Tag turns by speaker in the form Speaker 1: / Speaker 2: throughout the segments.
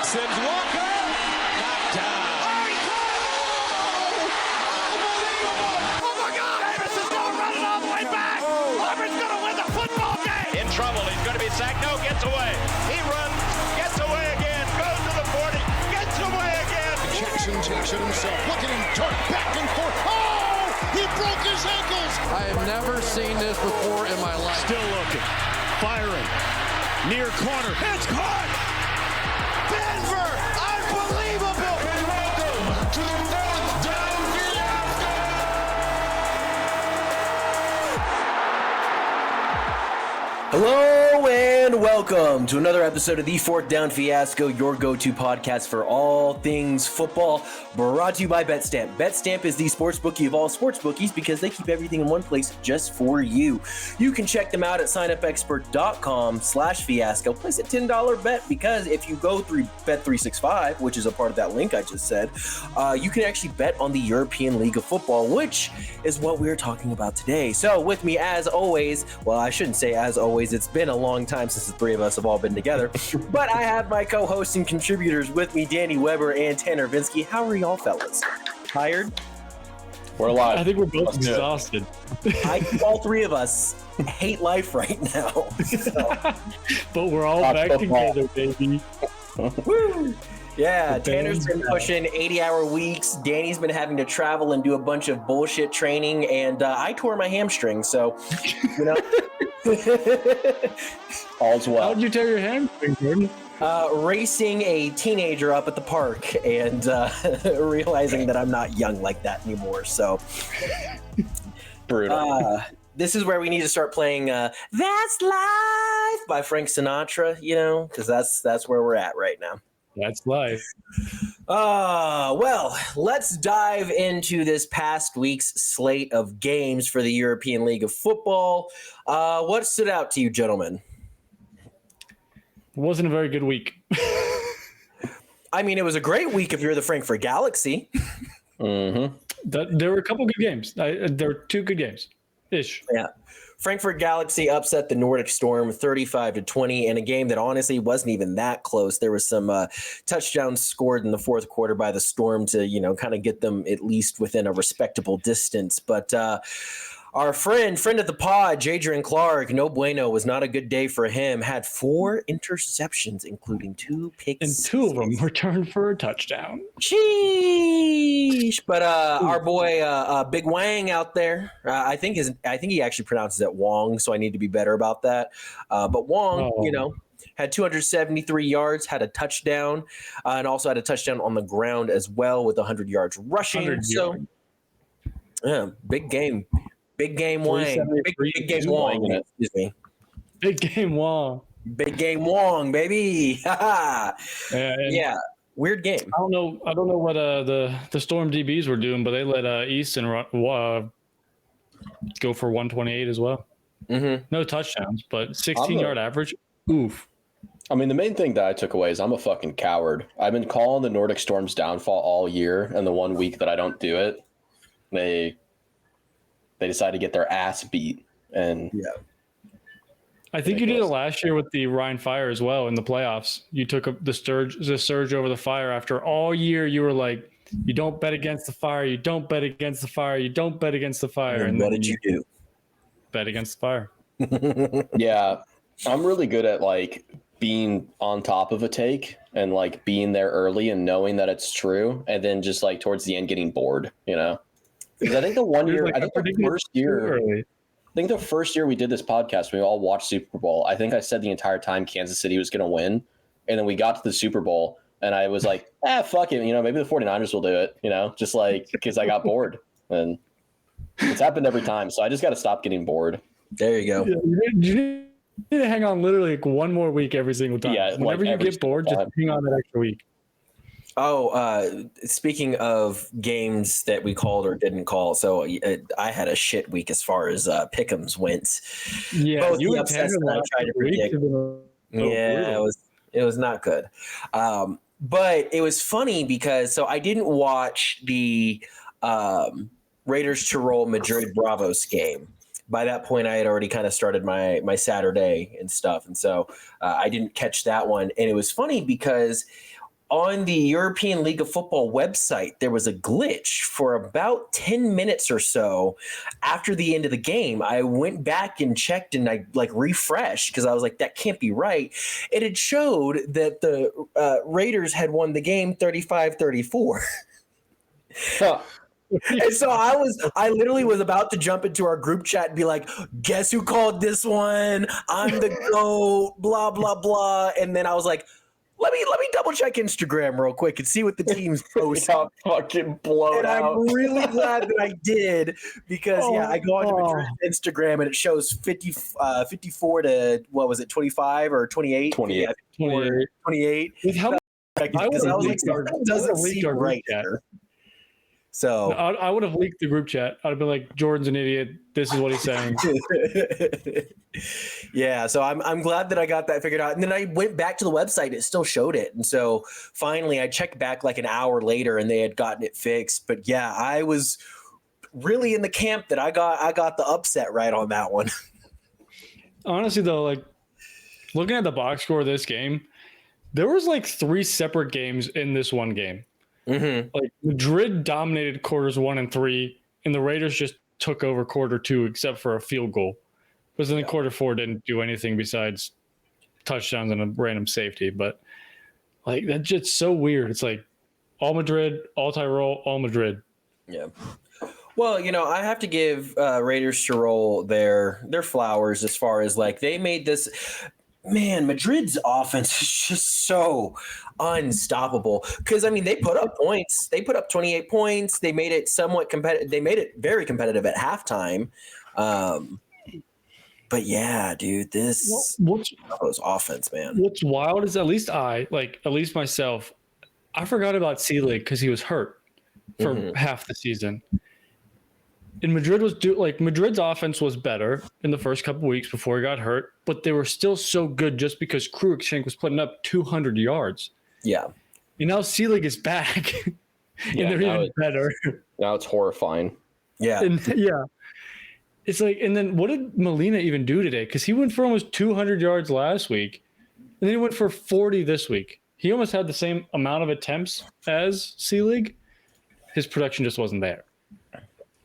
Speaker 1: Sims Walker, knocked down.
Speaker 2: Oh my God! Davis is going running all the way back. Auburn's going to win the football game.
Speaker 3: In trouble. He's going to be sacked. No, gets away. He runs, gets away again, goes to the 40, gets away again.
Speaker 4: Jackson takes it himself. Look at him dart back and forth. Oh! He broke his ankles.
Speaker 5: I have never seen this before in my life.
Speaker 6: Still looking. Firing. Near corner. It's caught!
Speaker 2: Denver! Unbelievable!
Speaker 4: And welcome to the fourth down fiasco.
Speaker 7: Hello and welcome to another episode of the Fourth Down Fiasco, your go-to podcast for all things football, brought to you by BetStamp. BetStamp is the sportsbookie of all sportsbookies because they keep everything in one place just for you. You can check them out at signupexpert.com/fiasco. Place a $10 bet because if you go through Bet365, which is a part of that link I just said, you can actually bet on the European League of Football, which is what we're talking about today. So with me as always, well, I shouldn't say as always, it's been a long time since the three of us have all been together, but I have my co-hosts and contributors with me, Danny Weber and Tanner Vinsky. How are y'all fellas? Tired?
Speaker 8: We're alive.
Speaker 6: I think we're both exhausted.
Speaker 7: All three of us hate life right now. So.
Speaker 6: But we're all back together, baby.
Speaker 7: Woo! Yeah, Tanner's been pushing 80-hour weeks. Danny's been having to travel and do a bunch of bullshit training, and I tore my hamstring, so, you know.
Speaker 8: All's well.
Speaker 6: How'd you tear your hamstring, Jordan?
Speaker 7: Racing a teenager up at the park and realizing that I'm not young like that anymore, so.
Speaker 8: Brutal.
Speaker 7: This is where we need to start playing That's Life by Frank Sinatra, you know, because that's where we're at right now.
Speaker 6: That's life.
Speaker 7: Well, let's dive into this past week's slate of games for the European League of Football. What stood out to you, gentlemen?
Speaker 6: It wasn't a very good week.
Speaker 7: I mean, it was a great week if you're the Frankfurt Galaxy.
Speaker 8: Mm-hmm.
Speaker 6: There were a couple good games. There were two good games. Ish.
Speaker 7: Yeah. Frankfurt Galaxy upset the Nordic Storm 35-20 in a game that honestly wasn't even that close. There was some touchdowns scored in the fourth quarter by the Storm to, you know, kind of get them at least within a respectable distance. But our friend of the pod, Jadrian Clark, no bueno, was not a good day for him. Had 4 interceptions, including 2 picks.
Speaker 6: And 2 of them returned for a touchdown.
Speaker 7: Sheesh. But our boy, Big Wang out there, I think he actually pronounces it Wong, so I need to be better about that. But Wong, you know, had 273 yards, had a touchdown, and also had a touchdown on the ground as well with 100 yards rushing. So, yeah, big game. Big game Wang. Big game Wong. Excuse me.
Speaker 6: Big game Wong.
Speaker 7: Big game Wong, baby. Yeah. Weird game.
Speaker 6: I don't know what the Storm DBs were doing, but they let Easton go for 128 as well.
Speaker 7: Mm-hmm.
Speaker 6: No touchdowns, but 16-yard average. Oof.
Speaker 8: I mean, the main thing that I took away is I'm a fucking coward. I've been calling the Nordic Storm's downfall all year, and the 1 week that I don't do it, they decide to get their ass beat. And
Speaker 7: yeah,
Speaker 6: I think you did it last year with the Rhein Fire as well in the playoffs. You took the surge over the Fire after all year. You were like, you don't bet against the Fire. You don't bet against the Fire. You don't bet against the Fire.
Speaker 7: And what did you do?
Speaker 6: Bet against the Fire.
Speaker 8: Yeah, I'm really good at like being on top of a take and like being there early and knowing that it's true. And then just like towards the end getting bored, you know? Because I think the first year we did this podcast, we all watched Super Bowl. I think I said the entire time Kansas City was going to win. And then we got to the Super Bowl and I was like, fuck it. You know, maybe the 49ers will do it, you know, just like because I got bored. And it's happened every time. So I just got to stop getting bored.
Speaker 7: There you go.
Speaker 6: You need to hang on literally like one more week every single time. Yeah, whenever you get bored, just hang on that extra week.
Speaker 7: Oh, speaking of games that we called or didn't call, so I had a shit week as far as pick'ems went.
Speaker 6: Yeah,
Speaker 7: both you the upsets that I tried to predict. Yeah, it was not good. But it was funny because I didn't watch the Raiders Tirol Madrid Bravos game. By that point, I had already kind of started my Saturday and stuff, and so I didn't catch that one. And it was funny because on the European League of Football website, there was a glitch for about 10 minutes or so after the end of the game. I went back and checked and I refreshed because I was like, that can't be right. It had showed that the Raiders had won the game 35-34.
Speaker 8: Huh.
Speaker 7: And so I literally was about to jump into our group chat and be like, guess who called this one? I'm the GOAT, blah, blah, blah. And then I was like, let me double check Instagram real quick and see what the team's post.
Speaker 8: Fucking blown out.
Speaker 7: I'm really glad that I did because I go onto Madrid's Instagram and it shows 54 to what was it, 25 or 28?
Speaker 8: 28.
Speaker 7: Yeah, 28.
Speaker 6: With how
Speaker 7: Because I was like, that doesn't seem right here. So
Speaker 6: I would have leaked the group chat. I'd have been like, Jordan's an idiot. This is what he's saying.
Speaker 7: Yeah, so I'm glad that I got that figured out. And then I went back to the website. It still showed it. And so finally I checked back like an hour later and they had gotten it fixed. But yeah, I was really in the camp that I got the upset right on that one.
Speaker 6: Honestly, though, like looking at the box score of this game, there was like 3 separate games in this one game.
Speaker 7: Mm-hmm.
Speaker 6: Like Madrid dominated quarters 1 and 3, and the Raiders just took over quarter 2 except for a field goal. Because then quarter 4 didn't do anything besides touchdowns and a random safety. But like that's just so weird. It's like all Madrid, all Tirol, all Madrid.
Speaker 7: Yeah. Well, I have to give Raiders Tirol their flowers as far as like they made this. Man, Madrid's offense is just so unstoppable because, I mean, they put up points. They put up 28 points. They made it somewhat competitive. They made it very competitive at halftime. But, yeah, dude, this was offense, man.
Speaker 6: What's wild is at least myself, I forgot about Selig because he was hurt for half the season. And Madrid's offense was better in the first couple weeks before he got hurt, but they were still so good just because Cruikshank was putting up 200 yards.
Speaker 7: Yeah.
Speaker 6: And now Selig is back, and they're even better.
Speaker 8: Now it's horrifying.
Speaker 7: Yeah.
Speaker 6: It's like, and then what did Molina even do today? Because he went for almost 200 yards last week, and then he went for 40 this week. He almost had the same amount of attempts as Selig. His production just wasn't there.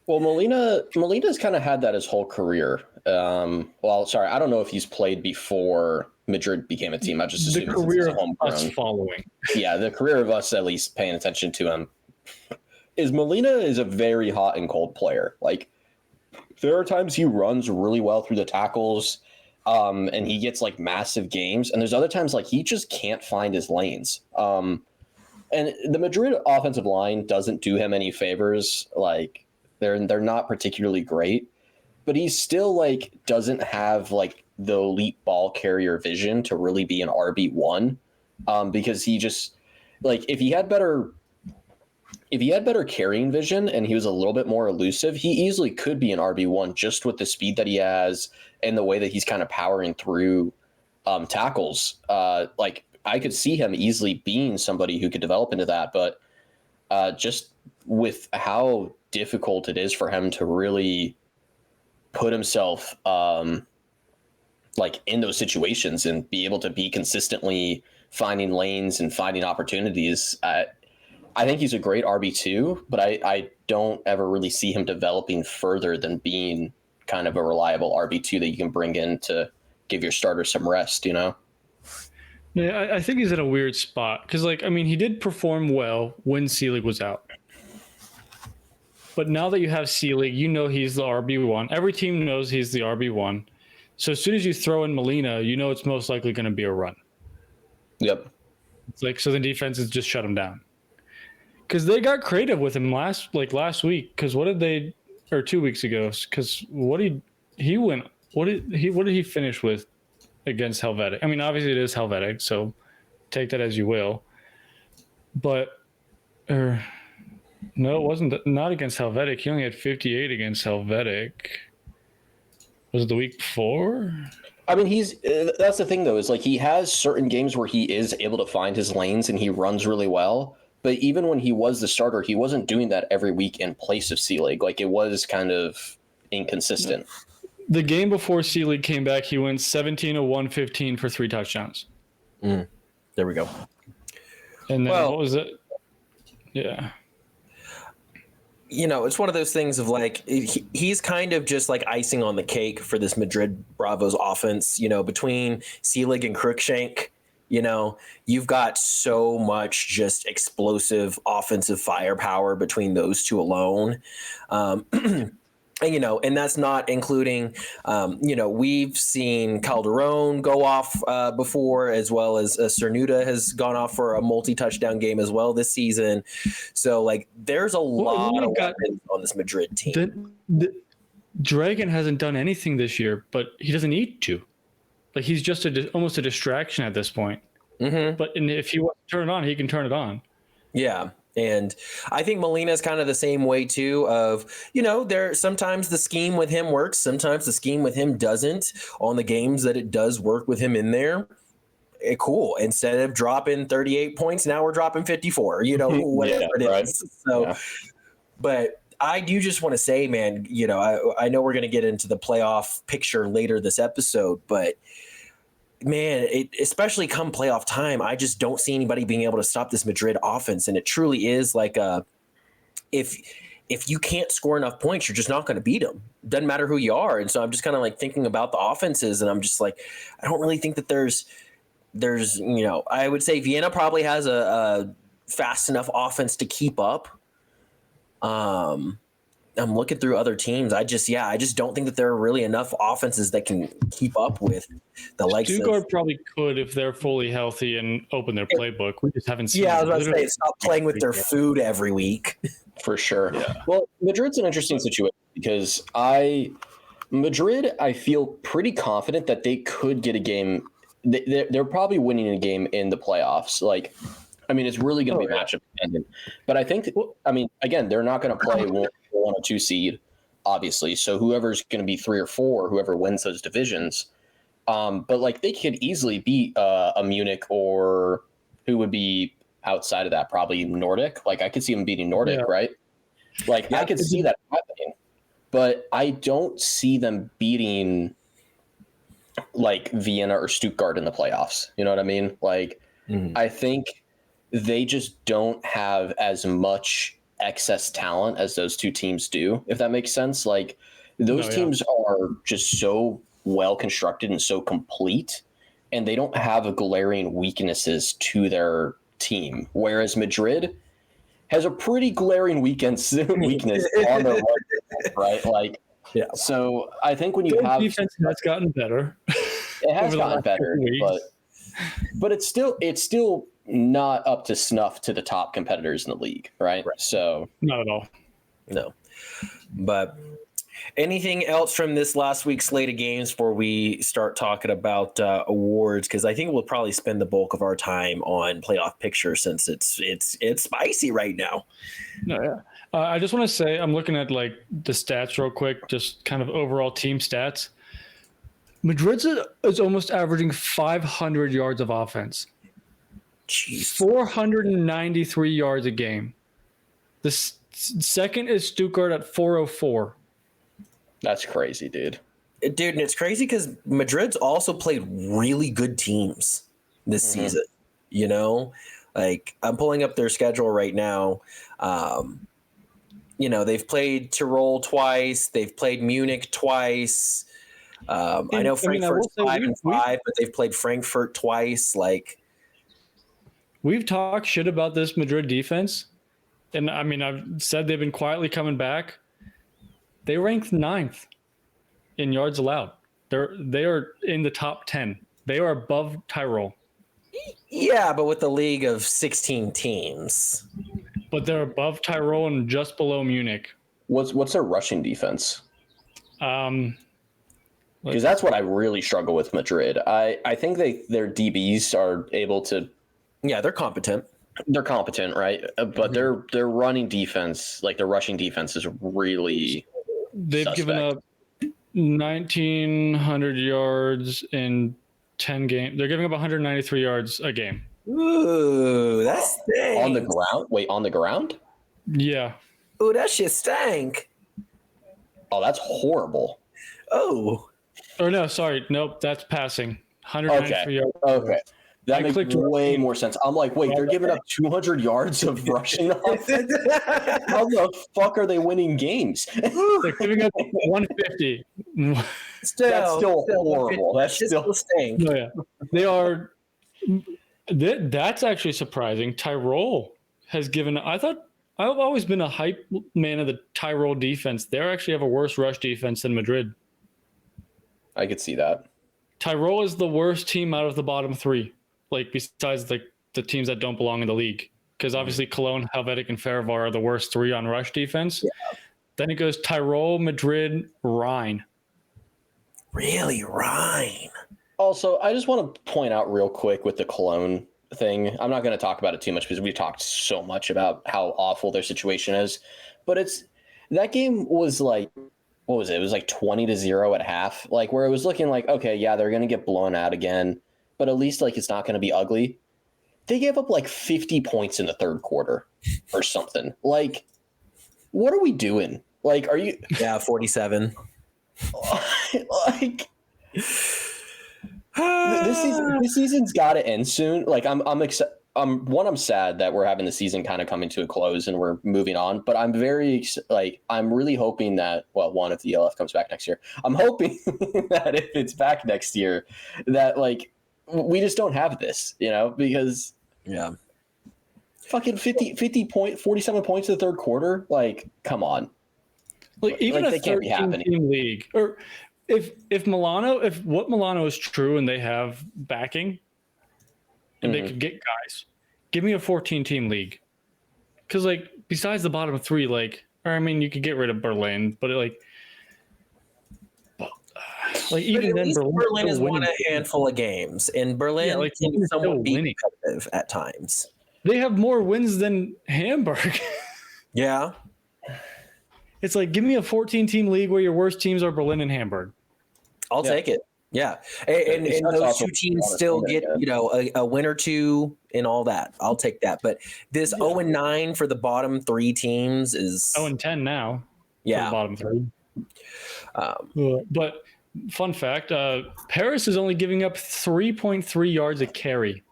Speaker 8: Well, Molina's kind of had that his whole career. I don't know if he's played before Madrid became a team. I just assume
Speaker 6: the career
Speaker 8: it's
Speaker 6: of us following.
Speaker 8: Yeah, the career of us at least paying attention to him is Molina is a very hot and cold player. Like there are times he runs really well through the tackles, and he gets like massive games, and there's other times like he just can't find his lanes. And the Madrid offensive line doesn't do him any favors. Like they're not particularly great, but he still like doesn't have like the elite ball carrier vision to really be an RB1, because he just like if he had better carrying vision and he was a little bit more elusive, he easily could be an RB1 just with the speed that he has and the way that he's kind of powering through tackles. Like I could see him easily being somebody who could develop into that, but just with how difficult it is for him to really put himself like in those situations and be able to be consistently finding lanes and finding opportunities. I think he's a great RB2, but I don't ever really see him developing further than being kind of a reliable RB2 that you can bring in to give your starter some rest, Yeah,
Speaker 6: I think he's in a weird spot because, like, I mean, he did perform well when Selig was out. But now that you have Selig, he's the RB1. Every team knows he's the RB1. So as soon as you throw in Molina, it's most likely going to be a run.
Speaker 8: Yep.
Speaker 6: It's like, so the defenses just shut him down. Because they got creative with him last week. Because what did they, or 2 weeks ago? Because what did he finish with against Helvetic? I mean, obviously it is Helvetic, so take that as you will. But, no, it wasn't. Not against Helvetic. He only had 58 against Helvetic. Was it the week before?
Speaker 8: I mean, that's the thing though, is like he has certain games where he is able to find his lanes and he runs really well. But even when he was the starter, he wasn't doing that every week in place of Selig. Like it was kind of inconsistent.
Speaker 6: The game before Selig came back, he went 17 of 115 for 3 touchdowns.
Speaker 7: There we go.
Speaker 6: And then what was it? Yeah.
Speaker 7: It's one of those things of like he's kind of just like icing on the cake for this Madrid Bravos offense. Between Selig and Cruikshank, you've got so much just explosive offensive firepower between those two alone. And that's not including, we've seen Calderon go off before, as well as Cernuda has gone off for a multi-touchdown game as well this season. So, like, there's a lot of weapons on this Madrid team.
Speaker 6: Dragon hasn't done anything this year, but he doesn't need to. Like, he's just almost a distraction at this point.
Speaker 7: Mm-hmm.
Speaker 6: But if he wants to turn it on, he can turn it on.
Speaker 7: Yeah. And I think Molina's kind of the same way too of, there sometimes the scheme with him works. Sometimes the scheme with him doesn't. On the games that it does work with him in there, cool. Instead of dropping 38 points, now we're dropping 54, whatever it is. Right. So, but I do just want to say, man, I know we're going to get into the playoff picture later this episode, but man, especially come playoff time, I just don't see anybody being able to stop this Madrid offense. And it truly is like if you can't score enough points, you're just not going to beat them. Doesn't matter who you are. And so I'm just kind of like thinking about the offenses, and I'm just like, I don't really think that there's I would say Vienna probably has a fast enough offense to keep up. I'm looking through other teams. I just don't think that there are really enough offenses that can keep up with the likes of
Speaker 6: Stuttgart probably could if they're fully healthy and open their playbook. We just haven't seen.
Speaker 7: Yeah, I was about to say, stop playing with their food every week.
Speaker 8: For sure. Yeah. Well, Madrid's an interesting situation because Madrid, I feel pretty confident that they could get a game. They're probably winning a game in the playoffs. Like, I mean, it's really going to be matchup dependent. But I think, again, they're not going to play one or two seed, obviously. So whoever's going to be 3 or 4, whoever wins those divisions. But like they could easily beat a Munich, or who would be outside of that, probably Nordic. Like I could see them beating Nordic, right? Like I could see that happening. But I don't see them beating like Vienna or Stuttgart in the playoffs. You know what I mean? Like I think they just don't have as much excess talent as those two teams do, if that makes sense. Like those teams are just so well constructed and so complete, and they don't have a glaring weaknesses to their team. Whereas Madrid has a pretty glaring weakness on their right? Like, so I think when you have
Speaker 6: defense has gotten better.
Speaker 8: It has gotten better, but it's still not up to snuff to the top competitors in the league, right? So
Speaker 6: not at all.
Speaker 7: No. But anything else from this last week's slate of games before we start talking about awards? Because I think we'll probably spend the bulk of our time on playoff picture since it's spicy right now.
Speaker 6: No, yeah. I just want to say I'm looking at like the stats real quick, just kind of overall team stats. Madrid is almost averaging 500 yards of offense.
Speaker 7: Jeez.
Speaker 6: 493 yards a game. The second is Stuttgart at 404.
Speaker 8: That's crazy, dude.
Speaker 7: And it's crazy because Madrid's also played really good teams this season. Like I'm pulling up their schedule right now. They've played Tirol twice. They've played Munich twice. I know Frankfurt's 5-5, but they've played Frankfurt twice. Like,
Speaker 6: we've talked shit about this Madrid defense, and I mean, I've said they've been quietly coming back. They ranked 9th in yards allowed. They are in the top 10. They are above Tirol.
Speaker 7: Yeah, but with the league of 16 teams.
Speaker 6: But they're above Tirol and just below Munich.
Speaker 8: What's their rushing defense? Because that's what I really struggle with Madrid. I think their DBs are able to.
Speaker 7: Yeah, they're competent.
Speaker 8: They're competent, right? But their running defense, like their rushing defense, is really.
Speaker 6: They've given up 1,900 yards in 10 games. They're giving up 193 yards a game.
Speaker 7: Ooh, that stinks.
Speaker 8: On the ground? Wait, on the ground?
Speaker 6: Yeah.
Speaker 7: Ooh, that shit stank.
Speaker 8: Oh, that's horrible.
Speaker 7: Oh.
Speaker 6: Or no, sorry. Nope, that's passing. 193 yards.
Speaker 8: Okay. That makes way more sense. I'm like, wait, they're giving up 200 yards of rushing offense? How the fuck are they winning games?
Speaker 6: They're giving up 150.
Speaker 8: That's still horrible. That's still
Speaker 7: staying.
Speaker 6: No, yeah. They are. That's actually surprising. Tirol has given. I've always been a hype man of the Tirol defense. They actually have a worse rush defense than Madrid.
Speaker 8: I could see that.
Speaker 6: Tirol is the worst team out of the bottom three, like besides the teams that don't belong in the league. Because obviously Cologne, Helvetic, and Farivar are the worst three on rush defense. Yeah. Then it goes Tirol, Madrid, Rhein.
Speaker 7: Really, Rhein?
Speaker 8: Also, I just want to point out real quick with the Cologne thing. I'm not going to talk about it too much because we talked so much about how awful their situation is. But that game was like, what was it? It was like 20-0 at half, like where it was looking like, okay, yeah, they're going to get blown out again, but at least like it's not going to be ugly. They gave up like 50 points in the third quarter or something. Like, what are we doing? Like, are you?
Speaker 7: Yeah, 47.
Speaker 8: Like, this season's got to end soon. Like, I'm sad that we're having the season kind of coming to a close and we're moving on, but I'm I'm really hoping that, well, one, if the ELF comes back next year, I'm hoping that if it's back next year, that like we just don't have this, because fucking 47 points in the third quarter. Like, come on.
Speaker 6: Like, even a 13-team league, or if what Milano is true and they have backing, and they could get guys, give me a 14-team league. Because, like, besides the bottom three, like, or I mean, you could get rid of Berlin, but even then,
Speaker 7: Berlin has won a handful of games, and Berlin can somewhat be competitive at times.
Speaker 6: They have more wins than Hamburg.
Speaker 7: Yeah.
Speaker 6: It's like, give me a 14-team league where your worst teams are Berlin and Hamburg.
Speaker 7: I'll take it. Yeah. And those two teams still get, a win or two and all that. I'll take that. But this 0-9 for the bottom three teams is
Speaker 6: 0-10 now.
Speaker 7: Yeah.
Speaker 6: For the bottom three. But fun fact, Paris is only giving up 3.3 yards a carry.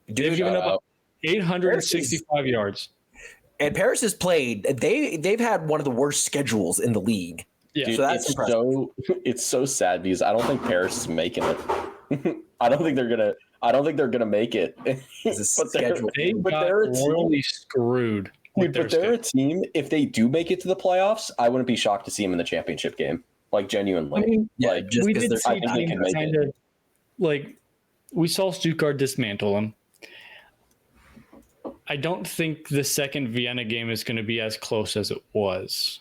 Speaker 6: They've given up 865 yards.
Speaker 7: And Paris has played. They've had one of the worst schedules in the league.
Speaker 6: Yeah,
Speaker 8: dude,
Speaker 7: so that's impressive.
Speaker 8: It's so sad because I don't think Paris is making it. I don't think they're gonna make it.
Speaker 6: But they're really screwed.
Speaker 8: Dude, but they're a team. If they do make it to the playoffs, I wouldn't be shocked to see them in the championship game. Like, genuinely.
Speaker 6: I mean,
Speaker 8: like, just
Speaker 6: we did see
Speaker 8: I think they can make it.
Speaker 6: Like, we saw Stuttgart dismantle them. I don't think the second Vienna game is going to be as close as it was.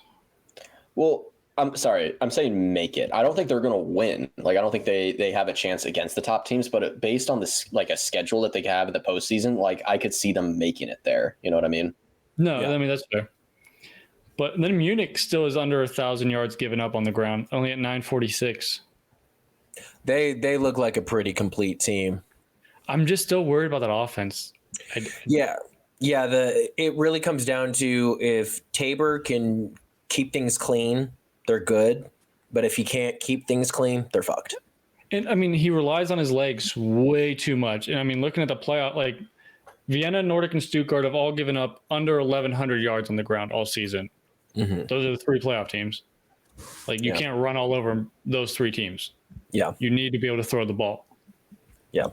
Speaker 8: Well, I'm sorry. I'm saying make it. I don't think they're going to win. Like, I don't think they have a chance against the top teams, but based on this, like, a schedule that they have in the postseason, like, I could see them making it there. You know what I mean?
Speaker 6: No, yeah. I mean, that's fair. But then Munich still is under 1,000 yards given up on the ground, only at 946.
Speaker 7: They look like a pretty complete team.
Speaker 6: I'm just still worried about that offense.
Speaker 7: Yeah. It really comes down to if Tabor can keep things clean, they're good. But if he can't keep things clean, they're fucked.
Speaker 6: And I mean, he relies on his legs way too much. And I mean, looking at the playoff, like Vienna, Nordic, and Stuttgart have all given up under 1,100 yards on the ground all season. Mm-hmm. Those are the three playoff teams. Like, you can't run all over those three teams.
Speaker 7: Yeah.
Speaker 6: You need to be able to throw the ball.
Speaker 7: Yeah.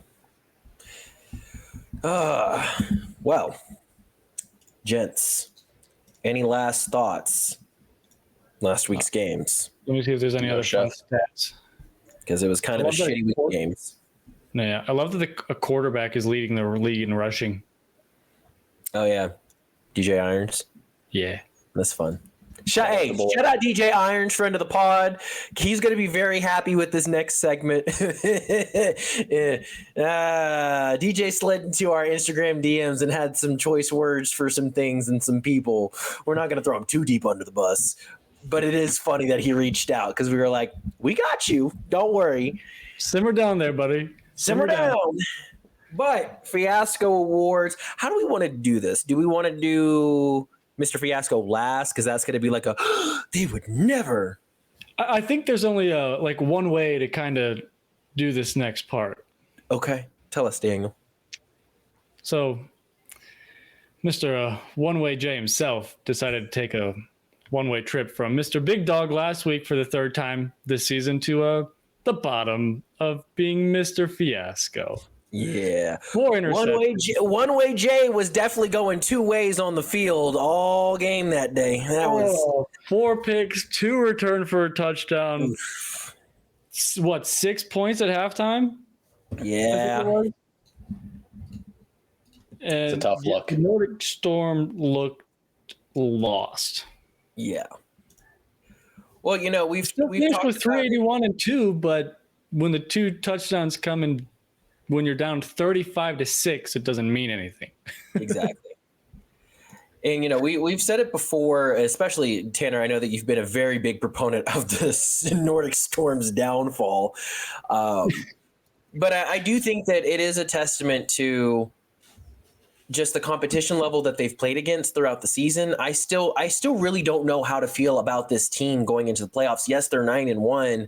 Speaker 7: Well, gents, any last thoughts? Last week's games.
Speaker 6: Let me see if there's any other fun stats.
Speaker 7: Because it was kind of a shitty week of games.
Speaker 6: No, yeah, I love that a quarterback is leading the league in rushing.
Speaker 7: Oh yeah, DJ Irons.
Speaker 6: Yeah,
Speaker 7: that's fun. Shout out DJ Irons, friend of the pod. He's going to be very happy with this next segment. DJ slid into our Instagram DMs and had some choice words for some things and some people. We're not going to throw him too deep under the bus, but it is funny that he reached out because we were like, we got you. Don't worry.
Speaker 6: Simmer down there, buddy.
Speaker 7: Simmer down. But Fiasco Awards, how do we want to do this? Do we want to do Mr. Fiasco last? Because that's going to be like they would never.
Speaker 6: I think there's only one way to kind of do this next part.
Speaker 7: Okay. Tell us, Daniel.
Speaker 6: So, Mr. One-Way J himself decided to take a one-way trip from Mr. Big Dog last week for the third time this season to the bottom of being Mr. Fiasco.
Speaker 7: Yeah.
Speaker 6: 4 interceptions.
Speaker 7: One-Way J was definitely going 2 ways on the field all game that day. That was
Speaker 6: 4 picks, 2 returned for a touchdown.
Speaker 7: Oof.
Speaker 6: 6 points at halftime?
Speaker 7: Yeah.
Speaker 6: And
Speaker 8: It's a tough look.
Speaker 6: The Nordic Storm looked lost.
Speaker 7: Yeah. Well, we've
Speaker 6: finished
Speaker 7: talked
Speaker 6: with 381 and 2, but when the 2 touchdowns come in, when you're down 35-6, it doesn't mean anything.
Speaker 7: Exactly. And we've said it before, especially Tanner. I know that you've been a very big proponent of this Nordic Storm's downfall, but I do think that it is a testament to just the competition level that they've played against throughout the season. I still really don't know how to feel about this team going into the playoffs. Yes, they're 9-1,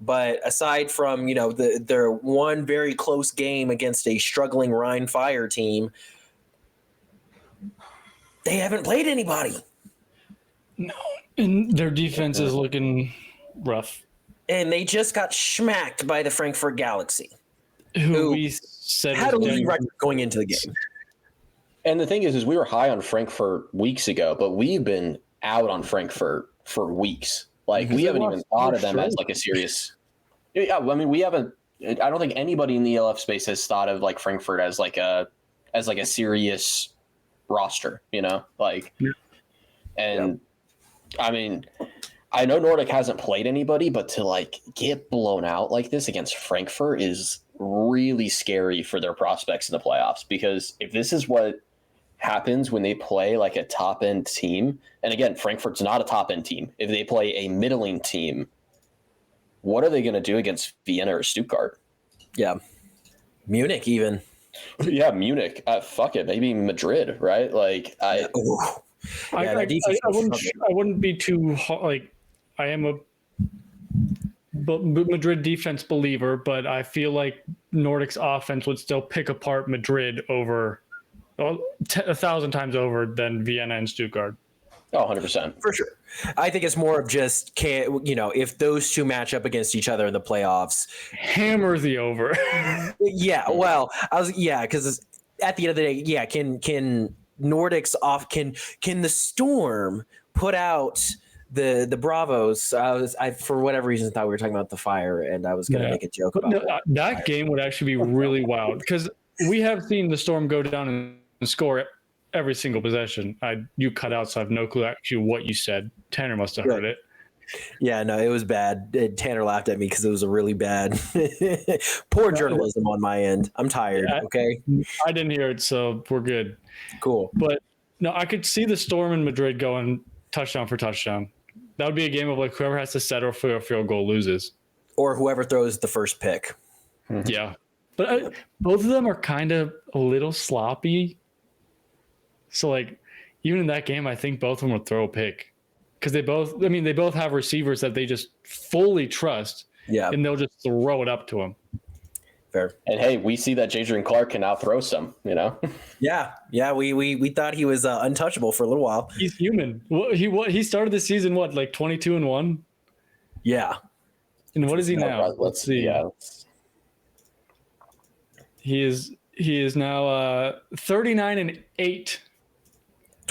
Speaker 7: but aside from their one very close game against a struggling Rhein Fire team, they haven't played anybody.
Speaker 6: No, and their defense is looking rough.
Speaker 7: And they just got smacked by the Frankfurt Galaxy,
Speaker 6: who we said
Speaker 7: had a losing record going into the game.
Speaker 8: And the thing is we were high on Frankfurt weeks ago, but we've been out on Frankfurt for weeks. Like, we haven't even thought of them as like a serious. Yeah, I mean, we haven't. I don't think anybody in the ELF space has thought of like Frankfurt as like a serious roster. And I mean, I know Nordic hasn't played anybody, but to like get blown out like this against Frankfurt is really scary for their prospects in the playoffs. Because if this is what happens when they play like a top end team, and again, Frankfurt's not a top end team. If they play a middling team, what are they going to do against Vienna or Stuttgart?
Speaker 7: Yeah, Munich even.
Speaker 6: Yeah,
Speaker 8: Munich. Fuck it, maybe Madrid, right? Like
Speaker 6: I wouldn't be too like. I am a Madrid defense believer, but I feel like Nordic's offense would still pick apart Madrid over 1,000 times over than Vienna and Stuttgart.
Speaker 8: Oh, 100%.
Speaker 7: For sure. I think it's more of just, if those two match up against each other in the playoffs.
Speaker 6: Hammer the over.
Speaker 7: Yeah, well, because at the end of the day, can Nordic's off, can the Storm put out the Bravos? I for whatever reason thought we were talking about the Fire, and I was going to make a joke about
Speaker 6: that game would actually be really wild, because we have seen the Storm go down and score every single possession. You cut out, so I have no clue actually what you said. Tanner must have heard it.
Speaker 7: Yeah, no, it was bad. Tanner laughed at me because it was a really bad, poor journalism on my end. I'm tired. Okay,
Speaker 6: I didn't hear it, so we're good.
Speaker 7: Cool.
Speaker 6: But no, I could see the Storm in Madrid going touchdown for touchdown. That would be a game of like whoever has to settle for a field goal loses,
Speaker 7: or whoever throws the first pick.
Speaker 6: Yeah, but both of them are kind of a little sloppy. So like, even in that game, I think both of them would throw a pick. Because they both have receivers that they just fully trust, and they'll just throw it up to them.
Speaker 7: Fair.
Speaker 8: And hey, we see that Jadrian Clark can now throw some,
Speaker 7: Yeah. We thought he was untouchable for a little while.
Speaker 6: He's human. He started the season like 22-1.
Speaker 7: Yeah.
Speaker 6: And what is he now?
Speaker 8: Let's see. Yeah.
Speaker 6: He is now 39-8.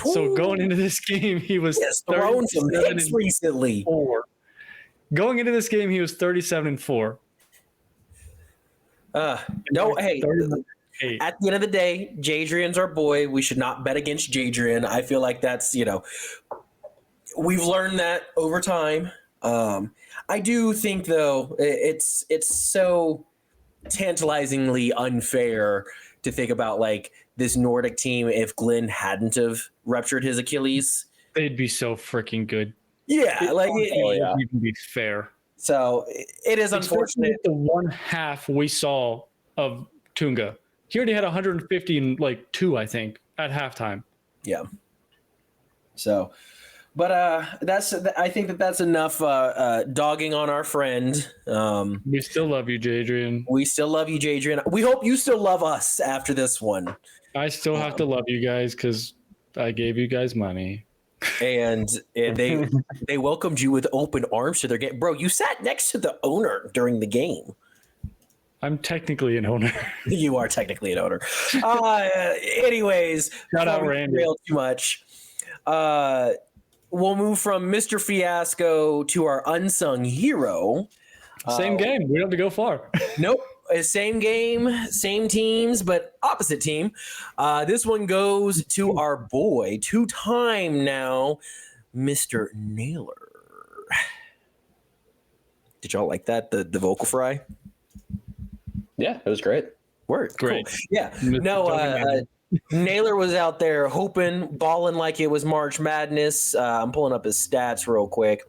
Speaker 6: So going into this game, he was
Speaker 7: thrown some hits recently.
Speaker 6: Going into this game, he was 37-4.
Speaker 7: No, hey. At the end of the day, Jadrian's our boy. We should not bet against Jadrian. I feel like that's we've learned that over time. I do think though it's so tantalizingly unfair to think about like this Nordic team if Glenn hadn't have ruptured his Achilles.
Speaker 6: They'd be so freaking good.
Speaker 7: Yeah,
Speaker 6: it even be fair.
Speaker 7: So it is unfortunate.
Speaker 6: The one half we saw of Tunga, he already had 150 and 2, I think, at halftime.
Speaker 7: Yeah. So But I think that's enough dogging on our friend.
Speaker 6: We still love you, Jadrian.
Speaker 7: We still love you, Jadrian. We hope you still love us after this one.
Speaker 6: I still have to love you guys because I gave you guys money.
Speaker 7: And they welcomed you with open arms to their game. Bro, you sat next to the owner during the game.
Speaker 6: I'm technically an owner.
Speaker 7: You are technically an owner. Anyways,
Speaker 6: shout out Randy.
Speaker 7: Too much. We'll move from Mr. Fiasco to our unsung hero.
Speaker 6: Same game. We don't have to go far.
Speaker 7: Nope. Same game, same teams, but opposite team. This one goes to our boy, two-time now, Mr. Naylor. Did y'all like that? The vocal fry?
Speaker 8: Yeah, it was great.
Speaker 7: Word.
Speaker 6: Great.
Speaker 7: Cool. Yeah. No, Naylor was out there hoping, balling like it was March Madness. I'm pulling up his stats real quick.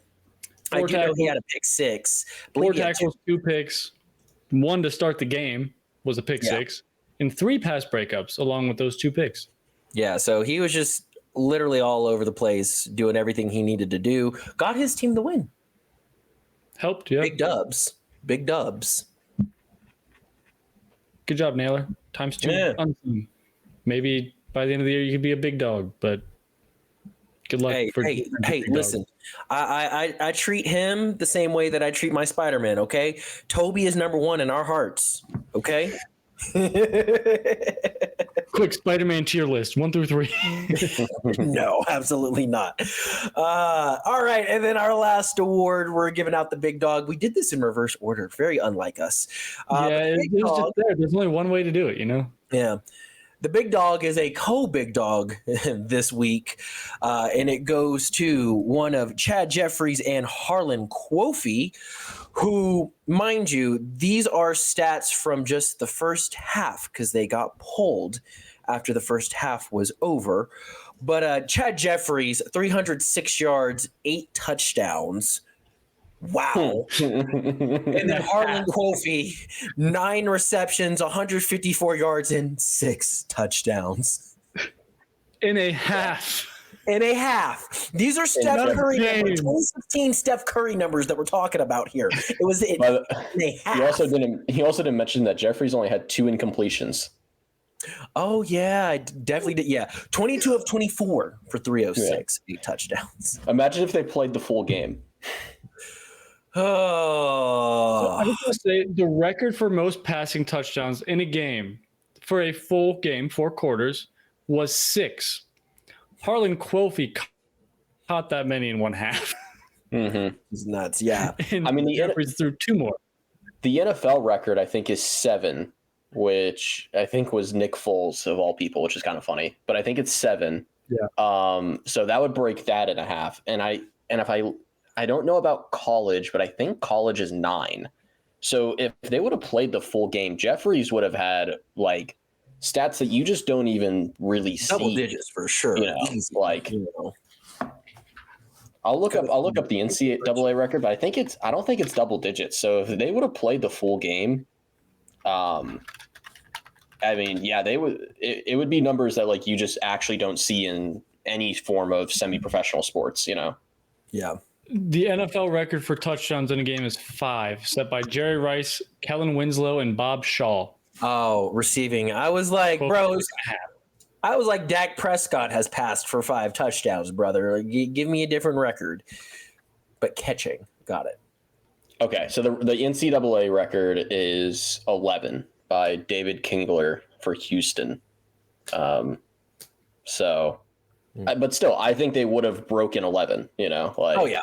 Speaker 7: I do know he had a pick six.
Speaker 6: 4 tackles, 2 picks. 1 to start the game was a pick six, and 3 pass breakups along with those 2 picks.
Speaker 7: Yeah, so he was just literally all over the place, doing everything he needed to do. Got his team the win.
Speaker 6: Helped, yeah.
Speaker 7: Big dubs. Big dubs.
Speaker 6: Good job, Naylor. Times 2.
Speaker 7: Yeah.
Speaker 6: Maybe by the end of the year you could be a big dog, but good luck.
Speaker 7: Hey, listen. I treat him the same way that I treat my Spider-Man, okay? Toby is number 1 in our hearts, okay?
Speaker 6: Quick Spider-Man tier list, 1 through 3.
Speaker 7: No, absolutely not. All right, and then our last award, we're giving out the big dog. We did this in reverse order, very unlike us.
Speaker 6: It was just there. There's only one way to do it, you know?
Speaker 7: Yeah. The big dog is a co-big dog this week, and it goes to one of Chad Jeffries and Harlan Quofi, who, mind you, these are stats from just the first half because they got pulled after the first half was over. But Chad Jeffries, 306 yards, 8 touchdowns. Wow. And then Harlan Quofi, 9 receptions, 154 yards, and 6 touchdowns.
Speaker 6: In a half.
Speaker 7: These are Steph Curry numbers, 2016 Steph Curry numbers that we're talking about here. It was in a half.
Speaker 8: He also didn't mention that Jeffries only had 2 incompletions.
Speaker 7: Oh, yeah, I definitely did. Yeah, 22 of 24 for 306, 8 touchdowns.
Speaker 8: Imagine if they played the full game.
Speaker 7: Oh,
Speaker 6: I was going to say the record for most passing touchdowns in a game for a full game, 4 quarters, was 6. Harlan Quofi caught that many in 1 half.
Speaker 8: Mm-hmm.
Speaker 7: It's nuts. Yeah.
Speaker 6: I mean, Jeffries threw 2 more.
Speaker 8: The NFL record, I think, is 7, which I think was Nick Foles of all people, which is kind of funny. But I think it's 7.
Speaker 6: Yeah.
Speaker 8: So that would break that in a half. And if I don't know about college, but I think college is 9. So if they would have played the full game, Jeffries would have had like stats that you just don't even really see.
Speaker 7: Double digits for sure.
Speaker 8: I'll look up the NCAA record, but I don't think it's double digits. So if they would have played the full game, it would be numbers that like you just actually don't see in any form of semi-professional sports, you know?
Speaker 7: Yeah.
Speaker 6: The NFL record for touchdowns in a game is 5, set by Jerry Rice, Kellen Winslow, and Bob Shaw.
Speaker 7: Oh, receiving. I was like, Dak Prescott has passed for 5 touchdowns, brother. Like, give me a different record. But catching. Got it.
Speaker 8: Okay, so the NCAA record is 11 by David Kingler for Houston. But still, I think they would have broken 11, you know? Like,
Speaker 7: oh, yeah.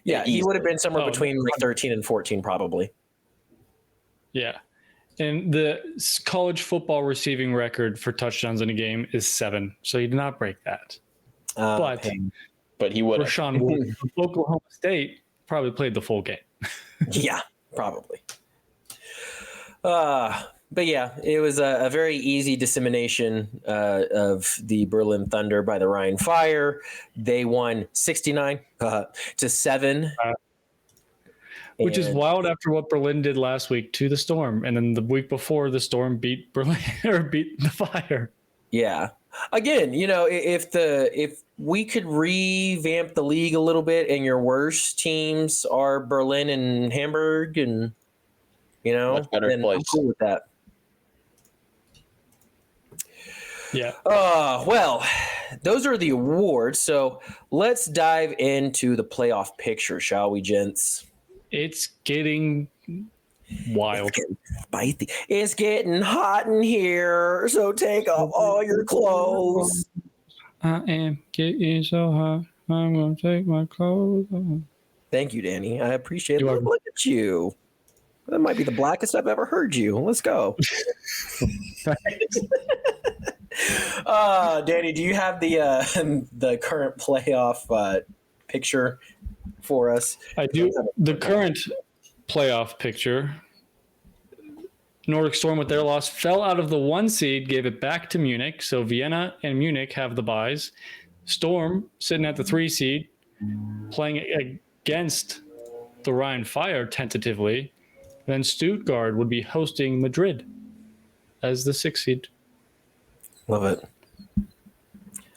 Speaker 7: Yeah, he would have been somewhere between like 13 and 14 probably.
Speaker 6: Yeah. And the college football receiving record for touchdowns in a game is 7. So he did not break that. But
Speaker 8: he would have.
Speaker 6: Rashawn Wolf from Oklahoma State probably played the full game.
Speaker 7: Yeah, probably. But yeah, it was a very easy dissemination of the Berlin Thunder by the Rhein Fire. They won 69 to 7.
Speaker 6: Which is wild after what Berlin did last week to the Storm. And then the week before, the Storm beat Berlin or beat the Fire.
Speaker 7: Yeah. Again, you know, if we could revamp the league a little bit, and your worst teams are Berlin and Hamburg, and
Speaker 8: Much better
Speaker 7: then
Speaker 8: place.
Speaker 7: I'm cool with that.
Speaker 6: Yeah.
Speaker 7: Well, those are the awards. So let's dive into the playoff picture, shall we, gents?
Speaker 6: It's getting wild.
Speaker 7: It's getting spicy. It's getting hot in here, so take off all your clothes.
Speaker 6: I am getting so hot. I'm gonna take my clothes off.
Speaker 7: Thank you, Danny. I appreciate it.
Speaker 6: You're welcome.
Speaker 7: Look at you. That might be the blackest I've ever heard you. Let's go. Danny, do you have the current playoff picture for us?
Speaker 6: I do. The current playoff picture. Nordic Storm with their loss fell out of the 1 seed, gave it back to Munich. So Vienna and Munich have the byes. Storm sitting at the 3 seed, playing against the Rhein Fire tentatively. Then Stuttgart would be hosting Madrid as the 6 seed.
Speaker 7: Love it.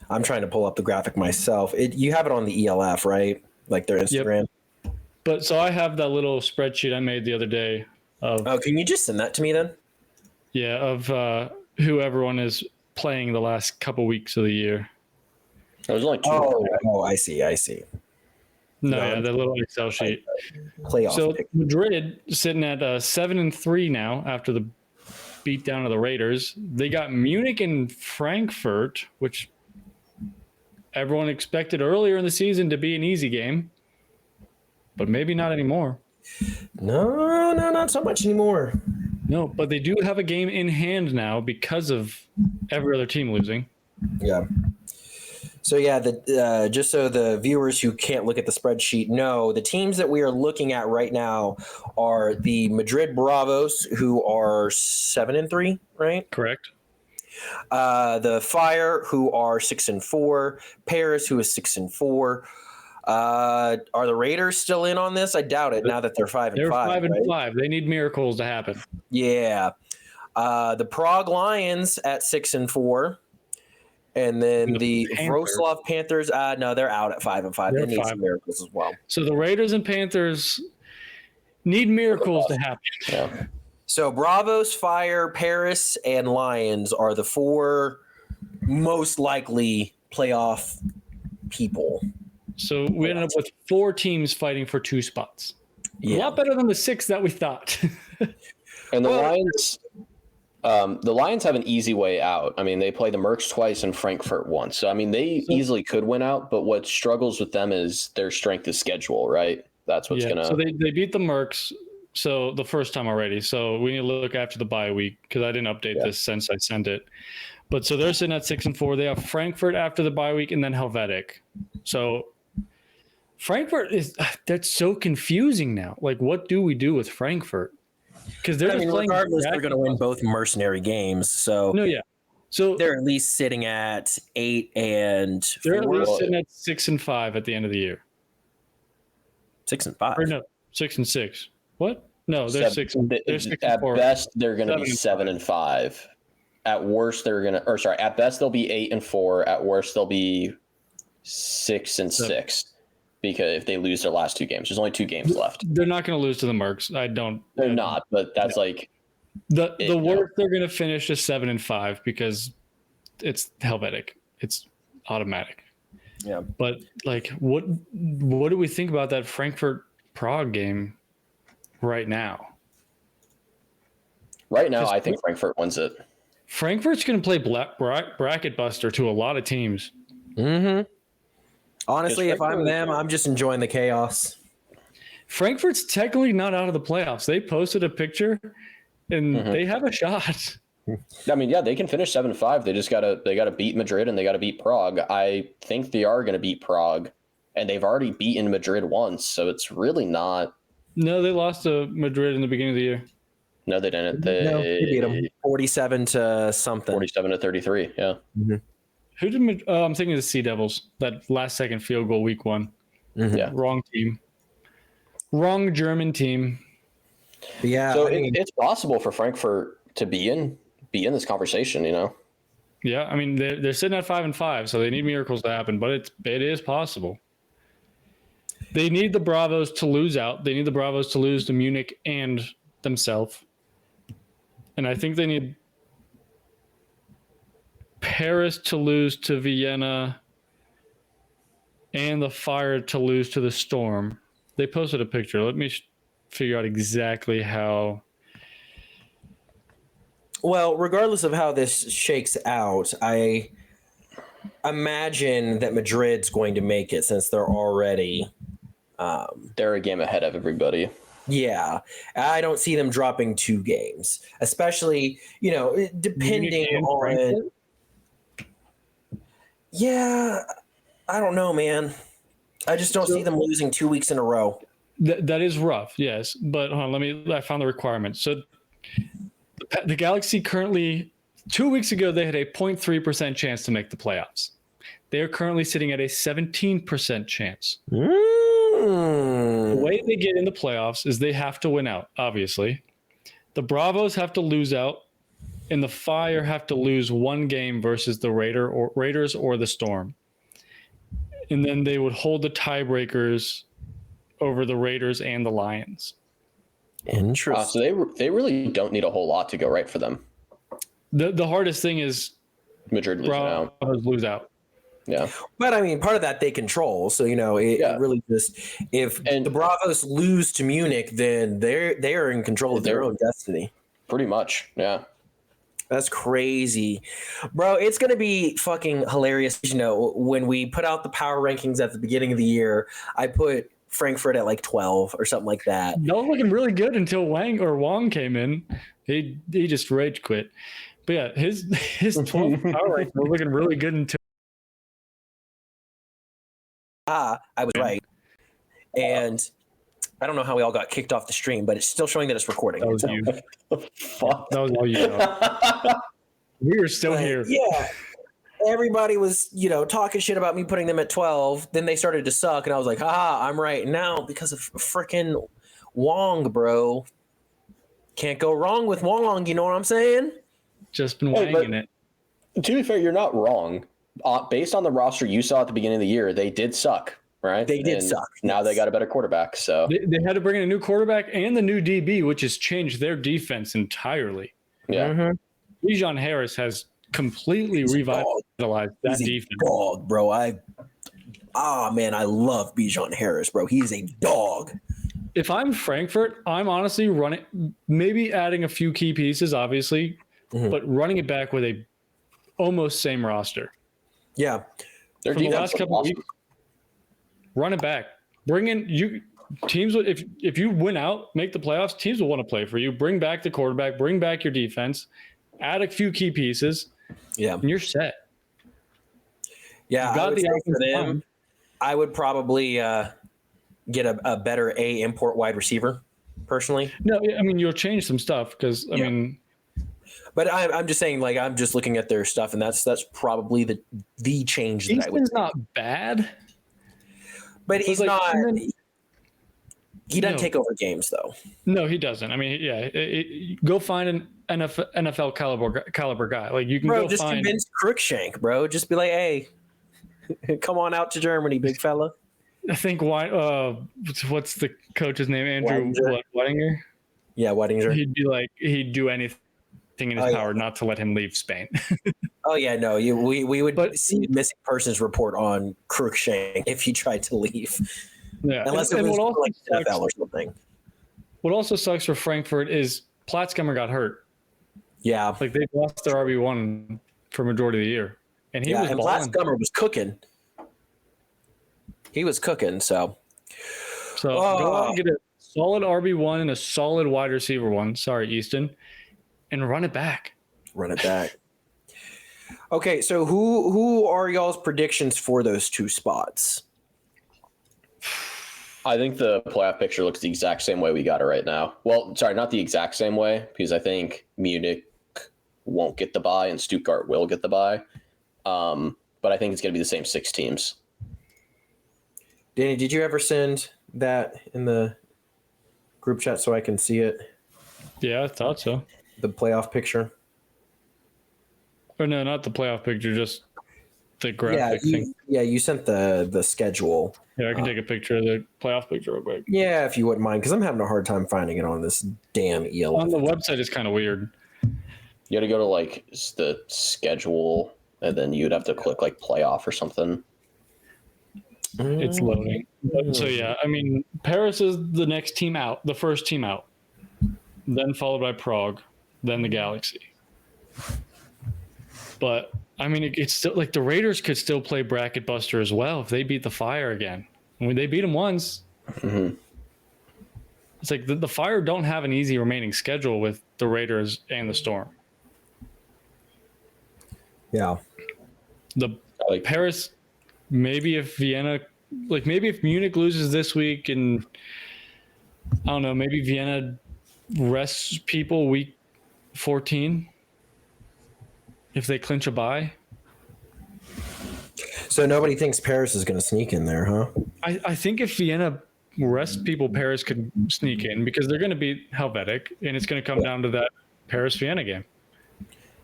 Speaker 7: I'm trying to pull up the graphic myself. You have it on the ELF, right? Like their Instagram?
Speaker 6: Yep. But so I have that little spreadsheet I made the other day of
Speaker 7: can you just send that to me then?
Speaker 6: Yeah, of who everyone is playing the last couple weeks of the year.
Speaker 8: There's only 2.
Speaker 7: Oh, I see.
Speaker 6: No, yeah, the little Excel sheet.
Speaker 7: Playoff.
Speaker 6: So Madrid sitting at 7-3 now after the beat down of the Raiders. They got Munich and Frankfurt, which everyone expected earlier in the season to be an easy game, but maybe not anymore.
Speaker 7: No, not so much anymore.
Speaker 6: No, but they do have a game in hand now because of every other team losing.
Speaker 7: Yeah. So yeah, just so the viewers who can't look at the spreadsheet know, the teams that we are looking at right now are the Madrid Bravos, who are 7-3, right?
Speaker 6: Correct.
Speaker 7: The Fire, who are 6-4. Paris, who is 6-4. Are the Raiders still in on this? I doubt it. Now that they're 5-5.
Speaker 6: They're 5-5.
Speaker 7: Right?
Speaker 6: They need miracles to happen.
Speaker 7: Yeah. The Prague Lions at 6-4. And then the Wroclaw Panthers, no, they're out at 5-5. They need some miracles as well.
Speaker 6: So the Raiders and Panthers need miracles to happen.
Speaker 8: Yeah.
Speaker 7: So Bravos, Fire, Paris, and Lions are the 4 most likely playoff people.
Speaker 6: So we ended up with 4 teams fighting for 2 spots.
Speaker 7: Yeah.
Speaker 6: A lot better than the 6 that we thought.
Speaker 8: And the Lions have an easy way out. I mean, they play the Mercs twice and Frankfurt once. So, I mean, they easily could win out, but what struggles with them is their strength of schedule, right? That's what's going to...
Speaker 6: So they beat the Mercs the first time already. So we need to look after the bye week because I didn't update this since I sent it. But so they're sitting at 6-4. They have Frankfurt after the bye week and then Helvetic. So Frankfurt that's so confusing now. Like, what do we do with Frankfurt? Because they're playing
Speaker 7: regardless, they're going to win both mercenary games. So
Speaker 6: so
Speaker 7: they're at least sitting at 8 and
Speaker 6: they're
Speaker 7: 4.
Speaker 6: at least sitting at 6-5 at the end of the year.
Speaker 7: 6-5.
Speaker 6: Or no, 6-6. What? No, they're 6. They're 6
Speaker 8: at
Speaker 6: 4.
Speaker 8: best, they're going to be 7-5. At worst, at best they'll be 8-4. At worst, they'll be 6-6. Because if they lose their last 2 games, there's only 2 games left.
Speaker 6: They're not going to lose to the Mercs.
Speaker 8: They're not, but that's like
Speaker 6: the worst they're going to finish is 7-5 because it's Helvetic. It's automatic.
Speaker 7: Yeah.
Speaker 6: But like, what do we think about that Frankfurt Prague game right now?
Speaker 8: Right now, I think Frankfurt wins it.
Speaker 6: Frankfurt's going to play bracket buster to a lot of teams.
Speaker 7: Mm-hmm. Honestly, if I'm them, I'm just enjoying the chaos.
Speaker 6: Frankfurt's technically not out of the playoffs. They posted a picture, and they have a shot.
Speaker 8: I mean, yeah, they can finish 7-5. They gotta beat Madrid and they gotta beat Prague. I think they are gonna beat Prague, and they've already beaten Madrid once, so it's really not.
Speaker 6: No, they lost to Madrid in the beginning of the year.
Speaker 8: No, they didn't.
Speaker 7: They beat them 47 to something.
Speaker 8: 47-33. Yeah.
Speaker 7: Mm-hmm.
Speaker 6: Who did? I'm thinking of the Sea Devils. That last second field goal, week 1.
Speaker 7: Mm-hmm.
Speaker 8: Yeah.
Speaker 6: Wrong team. Wrong German team.
Speaker 7: Yeah.
Speaker 8: So it's possible for Frankfurt to be in this conversation. You know.
Speaker 6: Yeah, I mean they're sitting at 5-5, so they need miracles to happen, but it is possible. They need the Bravos to lose out. They need the Bravos to lose to Munich and themselves. And I think they need Paris to lose to Vienna and the Fire to lose to the Storm. They posted a picture. Let me figure out exactly how.
Speaker 7: Well, regardless of how this shakes out, I imagine that Madrid's going to make it since they're already
Speaker 8: They're a game ahead of everybody.
Speaker 7: Yeah, I don't see them dropping 2 games, especially, depending on. Yeah, I don't know, man. I just don't see them losing 2 weeks in a row.
Speaker 6: That is rough, yes. But hold on, I found the requirements. So the Galaxy currently, 2 weeks ago, they had a 0.3% chance to make the playoffs. They are currently sitting at a 17% chance. The way they get in the playoffs is they have to win out, obviously. The Bravos have to lose out, and the Fire have to lose 1 game versus the Raiders or the Storm. And then they would hold the tiebreakers over the Raiders and the Lions.
Speaker 7: Interesting.
Speaker 8: So they really don't need a whole lot to go right for them.
Speaker 6: The hardest thing is
Speaker 8: Madrid losing out.
Speaker 6: Bravos lose out.
Speaker 8: Yeah.
Speaker 7: But I mean, part of that they control. So, it really just, if the Bravos lose to Munich, then they are in control of their own destiny.
Speaker 8: Pretty much. Yeah.
Speaker 7: That's crazy. Bro, it's going to be fucking hilarious. When we put out the power rankings at the beginning of the year, I put Frankfurt at like 12 or something like that.
Speaker 6: No, looking really good until Wang came in. He just rage quit. But yeah, his 12 power ranking was looking really good until
Speaker 7: I was right. And I don't know how we all got kicked off the stream, but it's still showing that it's recording.
Speaker 6: that was you. Fuck. That was all you. We were still here.
Speaker 7: Yeah. Everybody was, talking shit about me putting them at 12. Then they started to suck, and I was like, I'm right. Now, because of freaking Wong, bro. Can't go wrong with Wong, you know what I'm saying?
Speaker 6: Just been wanging it.
Speaker 8: To be fair, you're not wrong. Based on the roster you saw at the beginning of the year, they did suck, right?
Speaker 7: They did suck.
Speaker 8: Now they got a better quarterback. So
Speaker 6: they had to bring in a new quarterback and the new DB, which has changed their defense entirely.
Speaker 8: Yeah.
Speaker 7: Mm-hmm.
Speaker 6: Bijan Harris has completely revitalized that defense.
Speaker 7: Dog, bro. I love Bijan Harris, bro. He's a dog.
Speaker 6: If I'm Frankfurt, I'm honestly maybe adding a few key pieces, obviously, but running it back with a almost same roster.
Speaker 7: Yeah.
Speaker 8: Their
Speaker 6: For the last couple of weeks, run it back. Bring in teams. If you win out, make the playoffs, teams will want to play for you. Bring back the quarterback, bring back your defense, add a few key pieces.
Speaker 7: Yeah.
Speaker 6: And you're set.
Speaker 7: Yeah. I would probably get a better import wide receiver personally.
Speaker 6: No, I mean, you'll change some stuff because
Speaker 7: but I'm just saying, like, I'm just looking at their stuff, and that's probably the change that I would.
Speaker 6: He's not bad,
Speaker 7: but he's not. He doesn't take over games, though.
Speaker 6: No, he doesn't. I mean, go find an NFL caliber guy. Like you can
Speaker 7: convince Crookshank, bro. Just be like, hey, come on out to Germany, big fella.
Speaker 6: I think what's the coach's name? Andrew Whittinger.
Speaker 7: Yeah, Whittinger.
Speaker 6: He'd do anything in his power not to let him leave Spain.
Speaker 7: Oh yeah, no, we would see a missing persons report on Crookshank if he tried to leave.
Speaker 6: Yeah,
Speaker 7: unless it was like NFL or something.
Speaker 6: What also sucks for Frankfurt is Platzkummer got hurt.
Speaker 7: Yeah,
Speaker 6: like they lost their RB1 for majority of the year, and
Speaker 7: Platzkummer was cooking. He was cooking, so
Speaker 6: go out and get a solid RB1 and a solid wide receiver one. Sorry, Easton. And run it back.
Speaker 7: Okay, so who are y'all's predictions for those 2 spots?
Speaker 8: I think the playoff picture looks the exact same way we got it right now. Well, sorry, not the exact same way, because I think Munich won't get the bye and Stuttgart will get the bye. But I think it's going to be the same 6 teams.
Speaker 7: Danny, did you ever send that in the group chat so I can see it?
Speaker 6: Yeah, I thought so.
Speaker 7: The playoff picture.
Speaker 6: Or no, not the playoff picture, just the graphic thing.
Speaker 7: Yeah, you sent the schedule.
Speaker 6: Yeah, I can take a picture of the playoff picture real quick.
Speaker 7: Yeah, if you wouldn't mind, because I'm having a hard time finding it on this damn ELF.
Speaker 6: On the website, it's kind of weird.
Speaker 8: You got to go to like the schedule, and then you'd have to click like playoff or something.
Speaker 6: It's loading. So yeah, I mean, Paris is the next team out, the first team out, then followed by Prague, then the Galaxy. But I mean, it's still like the Raiders could still play bracket buster as well if they beat the Fire again. I mean, they beat them once. Mm-hmm. It's like the Fire don't have an easy remaining schedule with the Raiders and the Storm.
Speaker 7: Yeah.
Speaker 6: Paris, maybe if Vienna, like maybe if Munich loses this week and I don't know, maybe Vienna rests people week 14 if they clinch a bye.
Speaker 7: So nobody thinks Paris is going to sneak in there, huh?
Speaker 6: I think if Vienna rests people, Paris could sneak in because they're going to beat Helvetic, and it's going to come down to that Paris-Vienna game.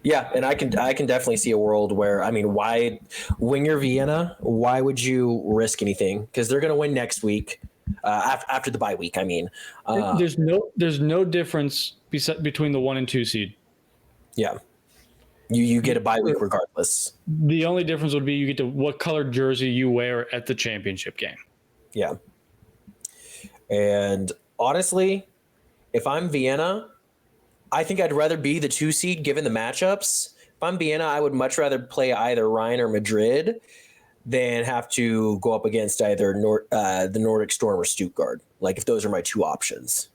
Speaker 7: Yeah, and I can definitely see a world where, I mean, why, when you're Vienna, why would you risk anything? Because they're going to win next week, after the bye week. I mean,
Speaker 6: there's no difference between the 1 and 2 seed.
Speaker 7: Yeah, you get a bye week regardless.
Speaker 6: The only difference would be you get to what colored jersey you wear at the championship game.
Speaker 7: Yeah, and honestly, if I'm Vienna, I think I'd rather be the 2 seed given the matchups. If I'm Vienna, I would much rather play either Rhein or Madrid than have to go up against either the Nordic Storm or Stuttgart. Like if those are my 2 options.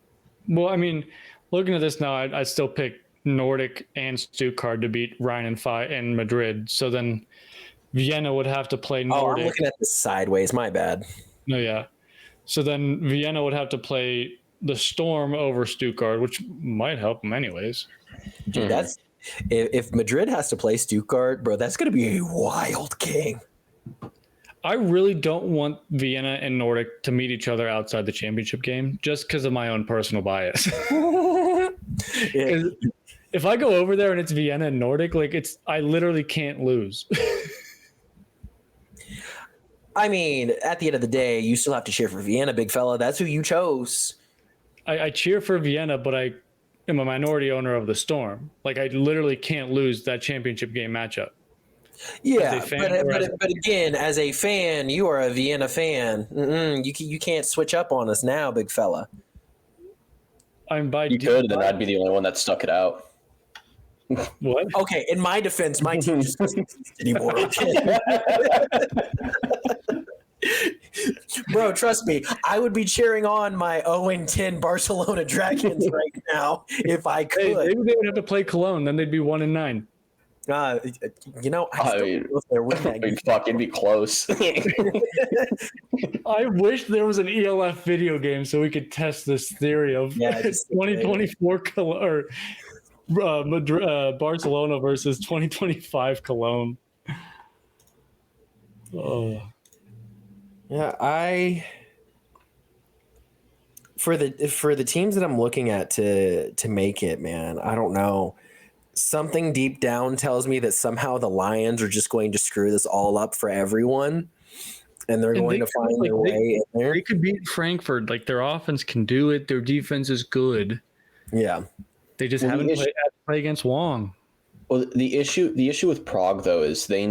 Speaker 6: Well, I mean, looking at this now, I'd still pick Nordic and Stuttgart to beat Rhein and Madrid. So then Vienna would have to play Nordic.
Speaker 7: Oh, I'm looking at this sideways. My bad.
Speaker 6: No, yeah. So then Vienna would have to play the Storm over Stuttgart, which might help them anyways.
Speaker 7: Dude, that's if Madrid has to play Stuttgart, bro, that's going to be a wild game.
Speaker 6: I really don't want Vienna and Nordic to meet each other outside the championship game just because of my own personal bias. If I go over there and it's Vienna and Nordic, like I literally can't lose.
Speaker 7: I mean, at the end of the day, you still have to cheer for Vienna, big fella. That's who you chose.
Speaker 6: I cheer for Vienna, but I am a minority owner of the Storm. Like I literally can't lose that championship game matchup.
Speaker 7: Yeah, but again, as a fan, you are a Vienna fan. You can't switch up on us now, big fella.
Speaker 8: You could, then I'd be the only one that stuck it out.
Speaker 6: What?
Speaker 7: Okay, in my defense, my team just doesn't exist anymore. Bro, trust me, I would be cheering on my 0-10 Barcelona Dragons right now if I could.
Speaker 6: Hey, maybe they would have to play Cologne, then they'd be 1-9.
Speaker 7: I
Speaker 8: fucking be close.
Speaker 6: I wish there was an ELF video game so we could test this theory of 2024 Cologne or Barcelona versus 2025 Cologne. Oh.
Speaker 7: Yeah, for the teams that I'm looking at to make it, man, I don't know. Something deep down tells me that somehow the Lions are just going to screw this all up for everyone, and they're going to find their way in there.
Speaker 6: They could beat Frankfurt. Like their offense can do it. Their defense is good.
Speaker 7: Yeah,
Speaker 6: they just haven't played against Wong.
Speaker 8: Well, the issue with Prague though is they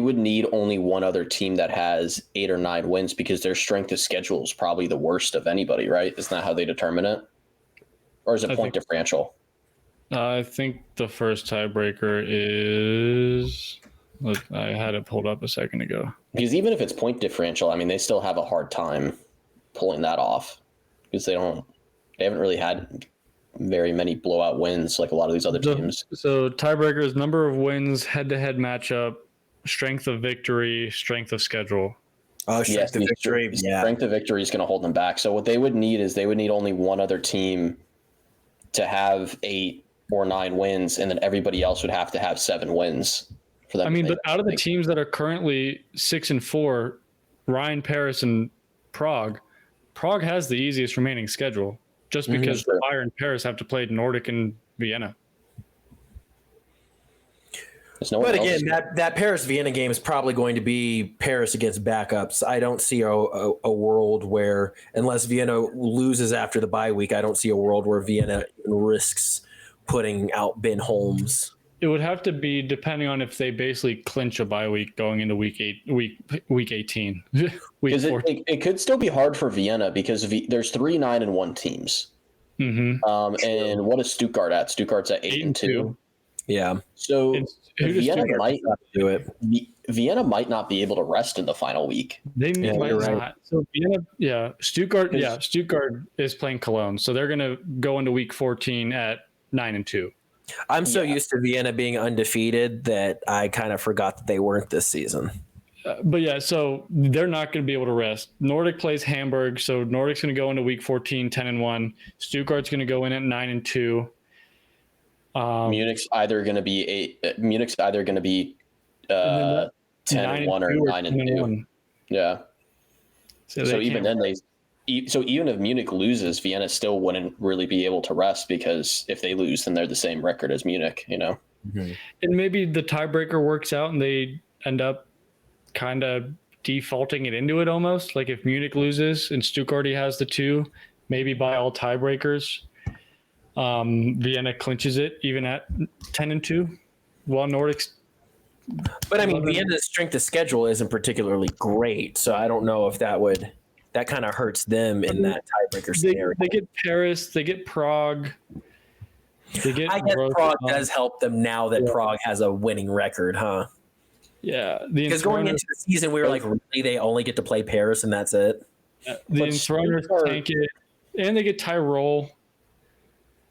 Speaker 8: would need only one other team that has 8 or 9 wins because their strength of schedule is probably the worst of anybody, right? Isn't that how they determine it? Or is it point differential?
Speaker 6: I think the first tiebreaker is... I had it pulled up a second ago.
Speaker 8: Because even if it's point differential, I mean, they still have a hard time pulling that off because they haven't really had very many blowout wins like a lot of these other teams. So
Speaker 6: tiebreaker is number of wins, head-to-head matchup, strength of victory, strength of schedule.
Speaker 7: Oh, strength of victory. Yeah.
Speaker 8: Strength of victory is going to hold them back. So what they would need is they would need only one other team to have 8 or 9 wins, and then everybody else would have to have 7 wins for them.
Speaker 6: I mean, but out of the teams that are currently 6 and 4, Rhein, Paris, and Prague has the easiest remaining schedule just because the Fire and Paris have to play Nordic and Vienna.
Speaker 8: There's no one
Speaker 7: But
Speaker 8: else.
Speaker 7: again, that Paris-Vienna game is probably going to be Paris against backups. I don't see a world where, unless Vienna loses after the bye week, I don't see a world where Vienna risks putting out Ben Holmes.
Speaker 6: It would have to be depending on if they basically clinch a bye week going into week 18.
Speaker 8: Because it could still be hard for Vienna because there's 3 9-1 teams.
Speaker 6: Mm-hmm.
Speaker 8: And what is Stuttgart at? Stuttgart's at 8-2.
Speaker 7: Yeah.
Speaker 8: So Vienna might
Speaker 7: do it.
Speaker 8: Vienna might not be able to rest in the final week.
Speaker 6: They might not.
Speaker 7: right.
Speaker 6: So Vienna, Stuttgart is playing Cologne, so they're going to go into week 14 at 9-2.
Speaker 7: I'm so used to Vienna being undefeated that I kind of forgot that they weren't this season.
Speaker 6: So they're not going to be able to rest. Nordic plays Hamburg, so Nordic's going to go into week 14 10-1. Stuttgart's going to go in at 9-2.
Speaker 8: Munich either going to be 10-1 or 9-2. Yeah. So even then even if Munich loses, Vienna still wouldn't really be able to rest because if they lose, then they're the same record as Munich, you know?
Speaker 6: Mm-hmm. And maybe the tiebreaker works out and they end up kind of defaulting it into it almost. Like if Munich loses and Stuttgart has the 2, maybe by all tiebreakers, Vienna clinches it even at 10-2 while Nordic's.
Speaker 7: But I mean, Vienna's strength of schedule isn't particularly great, so I don't know if that kind of hurts them in that tiebreaker scenario.
Speaker 6: They get Paris, they get Prague. I
Speaker 7: guess Prague does help them now that Prague has a winning record, huh?
Speaker 6: Yeah.
Speaker 7: Because going into the season, we were like, really, they only get to play Paris and that's it?
Speaker 6: The Enthroners tank it, and they get Tirol.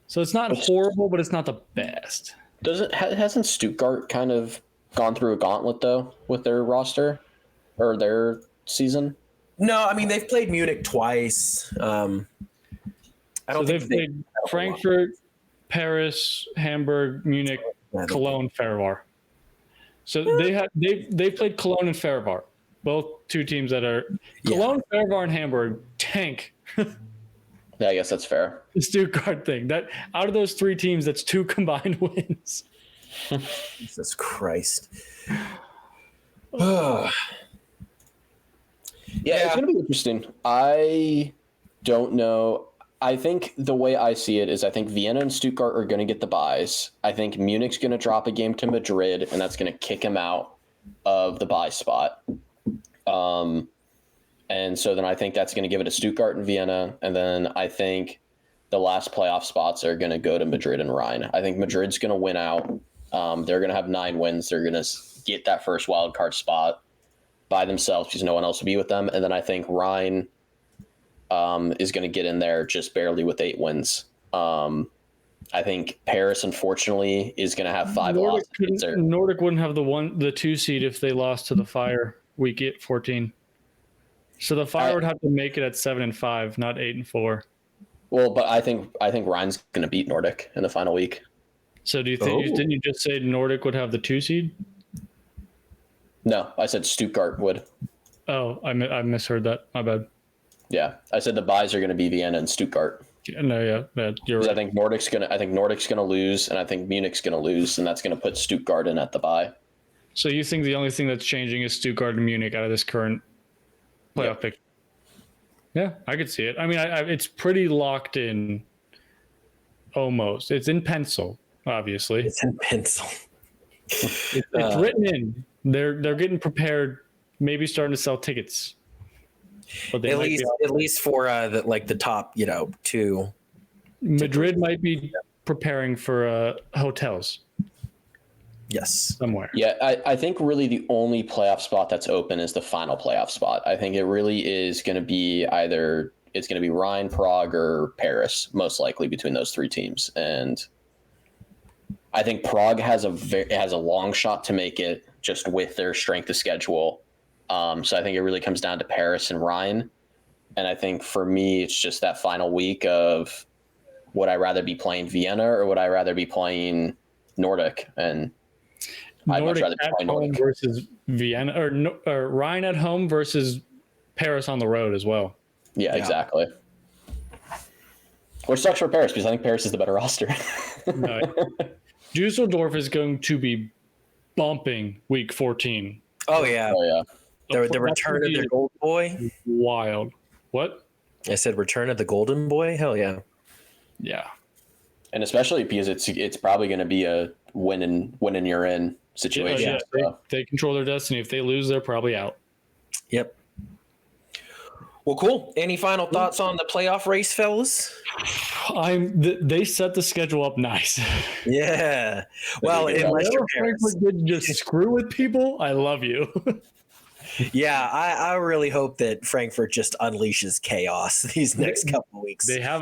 Speaker 6: So it's not horrible, but it's not the best.
Speaker 8: Hasn't Stuttgart kind of gone through a gauntlet, though, with their roster or their season?
Speaker 7: No, I mean, they've played Munich twice. I don't think
Speaker 6: they've played Frankfurt, Paris, Hamburg, Munich, Cologne, Färöer. So they've played Cologne and Färöer, both 2 teams that are Cologne, Färöer, and Hamburg tank.
Speaker 8: Yeah, I guess that's fair.
Speaker 6: The Stuttgart thing. That out of those 3 teams, that's 2 combined wins.
Speaker 7: Jesus Christ.
Speaker 8: Yeah, it's going to be interesting. I don't know. I think the way I see it is I think Vienna and Stuttgart are going to get the buys. I think Munich's going to drop a game to Madrid, and that's going to kick him out of the buy spot. And so then I think that's going to give it to Stuttgart and Vienna. And then I think the last playoff spots are going to go to Madrid and Rhein. I think Madrid's going to win out. They're going to have 9 wins. They're going to get that first wild card spot by themselves because no one else will be with them. And then I think Rhein is going to get in there just barely with 8 wins. I think Paris, unfortunately, is going to have 5 losses.
Speaker 6: Nordic wouldn't have the 2 seed if they lost to the Fire week 14. So the Fire would have to make it at 7-5, not 8-4.
Speaker 8: Well, but I think Rhein's going to beat Nordic in the final week.
Speaker 6: So do you think? Didn't you just say Nordic would have the 2 seed?
Speaker 8: No, I said Stuttgart would.
Speaker 6: Oh, I misheard that. My bad.
Speaker 8: Yeah, I said the buys are going to be Vienna and Stuttgart.
Speaker 6: No, you're right.
Speaker 8: I think Nordic's going to lose, and I think Munich's going to lose, and that's going to put Stuttgart in at the buy.
Speaker 6: So you think the only thing that's changing is Stuttgart and Munich out of this current playoff pick? Yeah, I could see it. I mean, it's pretty locked in. Almost, it's in pencil. Obviously,
Speaker 7: it's in pencil.
Speaker 6: It's written in. They're getting prepared. Maybe starting to sell tickets. But
Speaker 7: at least for the top, 2.
Speaker 6: Madrid might be preparing for hotels.
Speaker 7: Yes.
Speaker 6: Somewhere.
Speaker 8: Yeah, I think really the only playoff spot that's open is the final playoff spot. I think it really is going to be it's going to be Rhein, Prague, or Paris, most likely between those 3 teams. And I think Prague has a long shot to make it just with their strength of schedule. So I think it really comes down to Paris and Rhein. And I think for me, it's just that final week of would I rather be playing Vienna or would I rather be playing Nordic? And I'd much rather be playing Nordic
Speaker 6: versus Vienna or Rhein at home versus Paris on the road as well.
Speaker 8: Yeah, exactly. Which sucks for Paris because I think Paris is the better roster.
Speaker 6: No. Dusseldorf is going to be bumping week 14.
Speaker 7: Oh yeah,
Speaker 8: Oh yeah.
Speaker 7: the return of the Golden Boy.
Speaker 6: Wild. What?
Speaker 7: I said return of the Golden Boy. Hell yeah.
Speaker 6: Yeah.
Speaker 8: And especially because it's probably going to be a win and you're in situation.
Speaker 6: Yeah. They control their destiny. If they lose, they're probably out.
Speaker 7: Yep. Well, cool. Any final thoughts on the playoff race, fellas?
Speaker 6: They set the schedule up nice.
Speaker 7: Yeah. Well, unless your parents
Speaker 6: didn't just screw with people, I love you.
Speaker 7: Yeah, I really hope that Frankfurt just unleashes chaos these next couple of weeks.
Speaker 6: They have a